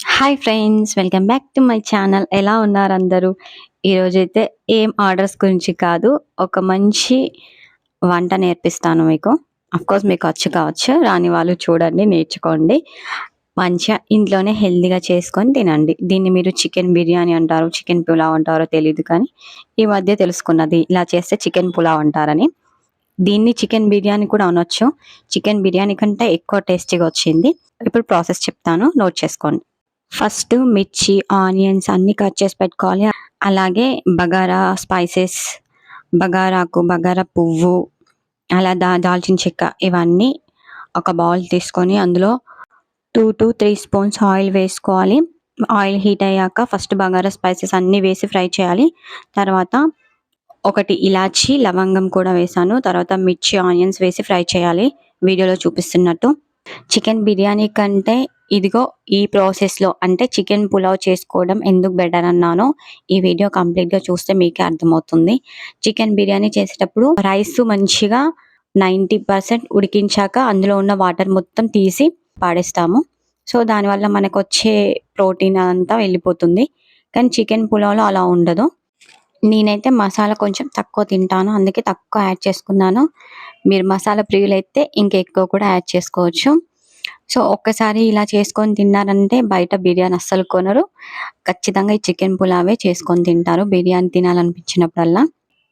Hi friends! Welcome back to my channel. ఎలా ఉన్నారు అందరూ? ఈరోజైతే ఏం ఆర్డర్స్ గురించి కాదు, ఒక మంచి వంట నేర్పిస్తాను మీకు. అఫ్‌కోర్స్ మీకు వచ్చు కావచ్చు. రాని వాళ్ళు చూడండి, నేర్చుకోండి. మంచిగా ఇంట్లోనే హెల్తీగా చేసుకొని తినండి. దీన్ని మీరు చికెన్ బిర్యానీ అంటారో, చికెన్ పులావ్ అంటారో తెలీదు కానీ, ఈ మధ్య తెలుసుకున్నది ఇలా చేస్తే చికెన్ పులావ్ అంటారని. దీన్ని చికెన్ బిర్యానీ కూడా అనొచ్చు. చికెన్ బిర్యానీ కంటే ఎక్కువ టేస్టీగా వచ్చింది. ఇప్పుడు ప్రాసెస్ చెప్తాను, నోట్ చేసుకోండి. ఫస్ట్ మిర్చి, ఆనియన్స్ అన్నీ కట్ చేసి పెట్టుకోవాలి. అలాగే బగారా స్పైసెస్, బగారాకు, బగారా పువ్వు, అలా దాల్చిన చెక్క ఇవన్నీ ఒక బౌల్ తీసుకొని అందులో 2-3 స్పూన్స్ ఆయిల్ వేసుకోవాలి. ఆయిల్ హీట్ అయ్యాక ఫస్ట్ బగారా స్పైసెస్ అన్నీ వేసి ఫ్రై చేయాలి. తర్వాత ఒకటి ఇలాచి, లవంగం కూడా వేసాను. తర్వాత మిర్చి, ఆనియన్స్ వేసి ఫ్రై చేయాలి వీడియోలో చూపిస్తున్నట్టు. చికెన్ బిర్యానీ కంటే ఇదిగో ఈ ప్రాసెస్‌లో అంటే చికెన్ పులావ్ చేసుకోవడం ఎందుకు బెటర్ అన్నానో ఈ వీడియో కంప్లీట్‌గా చూస్తే మీకే అర్థమవుతుంది. చికెన్ బిర్యానీ చేసేటప్పుడు రైస్ మంచిగా 90% ఉడికించాక అందులో ఉన్న వాటర్ మొత్తం తీసి పాడేస్తాము. సో, దానివల్ల మనకొచ్చే ప్రోటీన్ అంతా వెళ్ళిపోతుంది. కానీ చికెన్ పులావ్‌లో అలా ఉండదు. నేనైతే మసాలా కొంచెం తక్కువ తింటాను. అందుకే తక్కువ యాడ్ చేసుకున్నాను. మీరు మసాలా ప్రియులైతే ఇంకెక్కువ కూడా యాడ్ చేసుకోవచ్చు. సో, ఒక్కసారి ఇలా చేసుకొని తిన్నారంటే బయట బిర్యానీ అస్సలు కొనరు. ఖచ్చితంగా ఈ చికెన్ పులావే చేసుకొని తింటారు బిర్యానీ తినాలనిపించినప్పుడల్లా.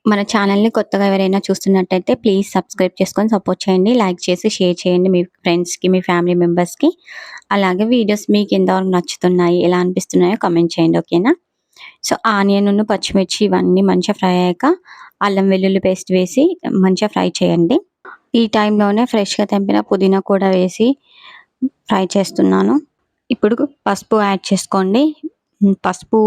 మన ఛానల్‌ని కొత్తగా ఎవరైనా చూస్తున్నట్టయితే ప్లీజ్ సబ్స్క్రైబ్ చేసుకొని సపోర్ట్ చేయండి. లైక్ చేసి షేర్ చేయండి మీ ఫ్రెండ్స్‌కి, మీ ఫ్యామిలీ మెంబర్స్‌కి. అలాగే వీడియోస్ మీకు ఎంతవరకు నచ్చుతున్నాయి, ఎలా అనిపిస్తున్నాయో కామెంట్ చేయండి. ఓకేనా? సో, ఆనియన్‌ను, పచ్చిమిర్చి ఇవన్నీ మంచిగా ఫ్రై అయ్యాక అల్లం వెల్లుల్లి పేస్ట్ వేసి మంచిగా ఫ్రై చేయండి. ఈ టైంలోనే ఫ్రెష్‌గా తెంపిన పుదీనా కూడా వేసి ఫ్రై చేస్తున్నాను. ఇప్పుడు పసుపు యాడ్ చేసుకోండి. పసుపు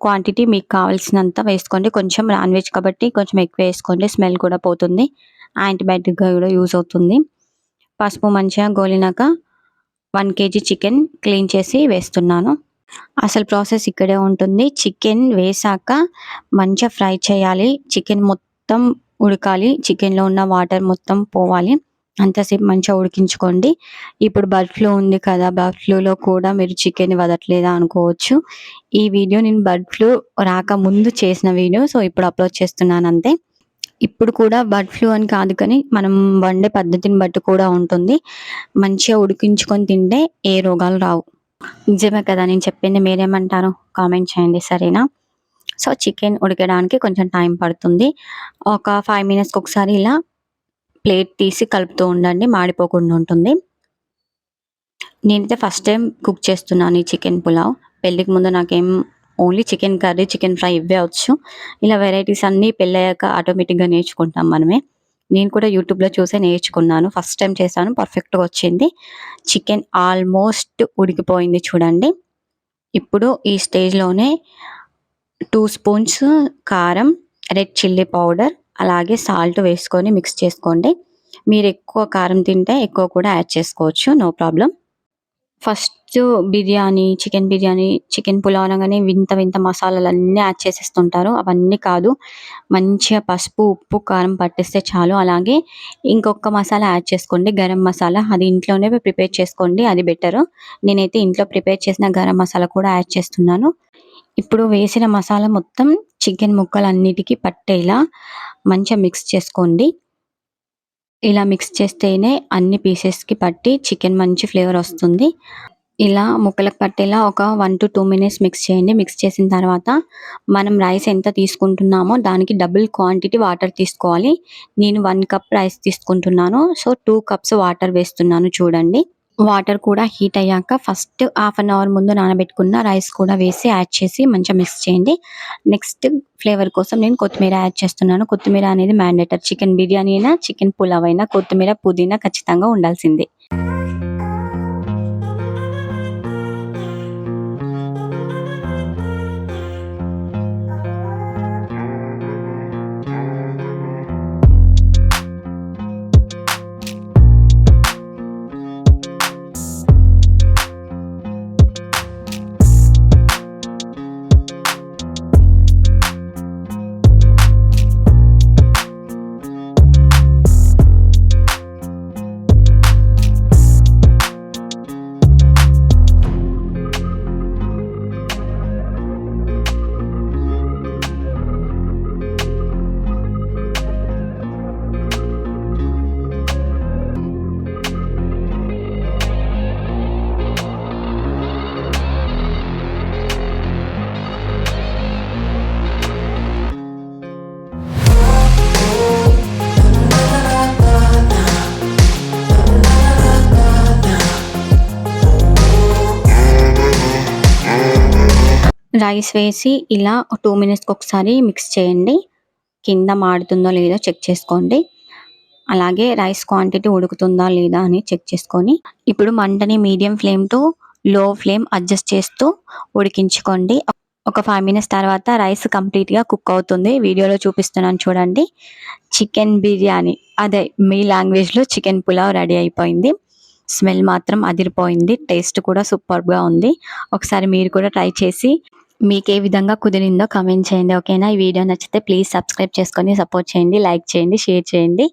క్వాంటిటీ మీకు కావాల్సినంత వేసుకోండి. కొంచెం నాన్ వెజ్ కాబట్టి కొంచెం ఎక్కువ వేసుకోండి. స్మెల్ కూడా పోతుంది. యాంటీబయాటిక్‌గా కూడా యూజ్ అవుతుంది. పసుపు మంచిగా గోలినాక 1 కేజీ చికెన్ క్లీన్ చేసి వేస్తున్నాను. అసలు ప్రాసెస్ ఇక్కడే ఉంటుంది. చికెన్ వేశాక మంచిగా ఫ్రై చేయాలి. చికెన్ మొత్తం ఉడకాలి. చికెన్‌లో ఉన్న వాటర్ మొత్తం పోవాలి. అంతసేపు మంచిగా ఉడికించుకోండి. ఇప్పుడు బర్డ్ ఫ్లూ ఉంది కదా! బర్డ్ ఫ్లూలో కూడా మీరు చికెన్ వదలట్లేదా అనుకోవచ్చు. ఈ వీడియో నేను బర్డ్ ఫ్లూ రాకముందు చేసిన వీడియో. సో, ఇప్పుడు అప్‌లోడ్ చేస్తున్నాను అంతే. ఇప్పుడు కూడా బర్డ్ ఫ్లూ అని కాదు కానీ మనం వండే పద్ధతిని బట్టి కూడా ఉంటుంది. మంచిగా ఉడికించుకొని తింటే ఏ రోగాలు రావు. నిజమే కదా! నేను చెప్పింది మీరేమంటారు? కామెంట్ చేయండి సరేనా? సో, చికెన్ ఉడకడానికి కొంచెం టైం పడుతుంది. ఒక 5 మినిట్స్‌కి ఒకసారి ఇలా ప్లేట్ తీసి కలుపుతూ ఉండండి. మాడిపోకుండా ఉంటుంది. నేనైతే ఫస్ట్ టైం కుక్ చేస్తున్నాను ఈ చికెన్ పులావ్. పెళ్ళికి ముందు నాకేం only chicken curry, chicken fry ఇవ్వే వచ్చు. ఇలా వెరైటీస్ అన్నీ పెళ్ళయ్యాక ఆటోమేటిక్‌గా నేర్చుకుంటాం మనమే. నేను కూడా యూట్యూబ్‌లో చూసే నేర్చుకున్నాను. ఫస్ట్ టైం చేశాను. పర్ఫెక్ట్‌గా వచ్చింది. చికెన్ ఆల్మోస్ట్ ఉడికిపోయింది చూడండి. ఇప్పుడు ఈ స్టేజ్‌లోనే 2 స్పూన్స్ కారం, రెడ్ చిల్లీ పౌడర్, అలాగే సాల్ట్ వేసుకొని మిక్స్ చేసుకోండి. మీరు ఎక్కువ కారం తింటే ఎక్కువ కూడా యాడ్ చేసుకోవచ్చు. No problem. First biryani, chicken pulao అనగానే వింత వింత మసాలాలన్నీ యాడ్ చేసేస్తుంటారు. అవన్నీ కాదు. మంచిగా పసుపు, ఉప్పు, కారం పట్టిస్తే చాలు. అలాగే ఇంకొక మసాలా యాడ్ చేసుకోండి. గరం మసాలా. అది ఇంట్లోనే ప్రిపేర్ చేసుకోండి. అది బెటరు. నేనైతే ఇంట్లో ప్రిపేర్ చేసిన గరం మసాలా కూడా యాడ్ చేస్తున్నాను. ఇప్పుడు వేసిన మసాలా మొత్తం చికెన్ ముక్కలన్నిటికి పట్టేలా మంచిగా మిక్స్ చేసుకోండి. ఇలా మిక్స్ చేస్తేనే అన్ని పీసెస్‌కి పట్టి చికెన్ మంచి ఫ్లేవర్ వస్తుంది. ఇలా ముక్కలకు పట్టేలా ఒక 1-2 మినిట్స్ మిక్స్ చేయండి. మిక్స్ చేసిన తర్వాత మనం రైస్ ఎంత తీసుకుంటున్నామో దానికి డబుల్ క్వాంటిటీ వాటర్ తీసుకోవాలి. నేను 1 కప్ రైస్ తీసుకుంటున్నాను. సో, 2 కప్స్ వాటర్ వేస్తున్నాను చూడండి. వాటర్ కూడా హీట్ అయ్యాక ఫస్ట్ హాఫ్ అన్ అవర్ ముందు నానబెట్టుకున్న రైస్ కూడా వేసి యాడ్ చేసి మంచిగా మిక్స్ చేయండి. నెక్స్ట్ ఫ్లేవర్ కోసం నేను కొత్తిమీర యాడ్ చేస్తున్నాను. కొత్తిమీర అనేది మ్యాండేటరీ. చికెన్ బిర్యానీ అయినా, చికెన్ పులావ్ అయినా కొత్తిమీర, పుదీనా ఖచ్చితంగా ఉండాల్సిందే. రైస్ వేసి ఇలా 2 మినిట్స్‌కి ఒకసారి మిక్స్ చేయండి. కింద మాడుతుందో లేదో చెక్ చేసుకోండి. అలాగే రైస్ క్వాంటిటీ ఉడుకుతుందా లేదా అని చెక్ చేసుకొని, ఇప్పుడు మంటని మీడియం ఫ్లేమ్ టు లో ఫ్లేమ్ అడ్జస్ట్ చేస్తూ ఉడికించుకోండి. ఒక 5 మినిట్స్ తర్వాత రైస్ కంప్లీట్‌గా కుక్ అవుతుంది. వీడియోలో చూపిస్తున్నాను చూడండి. చికెన్ బిర్యానీ అదే మీ లాంగ్వేజ్‌లో చికెన్ పులావ్ రెడీ అయిపోయింది. స్మెల్ మాత్రం అదిరిపోయింది. టేస్ట్ కూడా సూపర్బ్‌గా ఉంది. ఒకసారి మీరు కూడా ట్రై చేసి మీకే విధంగా కుదిరిందో కామెంట్ చేయండి. ఓకేనా? ఈ వీడియో నచ్చితే ప్లీజ్ సబ్స్క్రైబ్ చేసుకొని సపోర్ట్ చేయండి. లైక్ చేయండి, షేర్ చేయండి.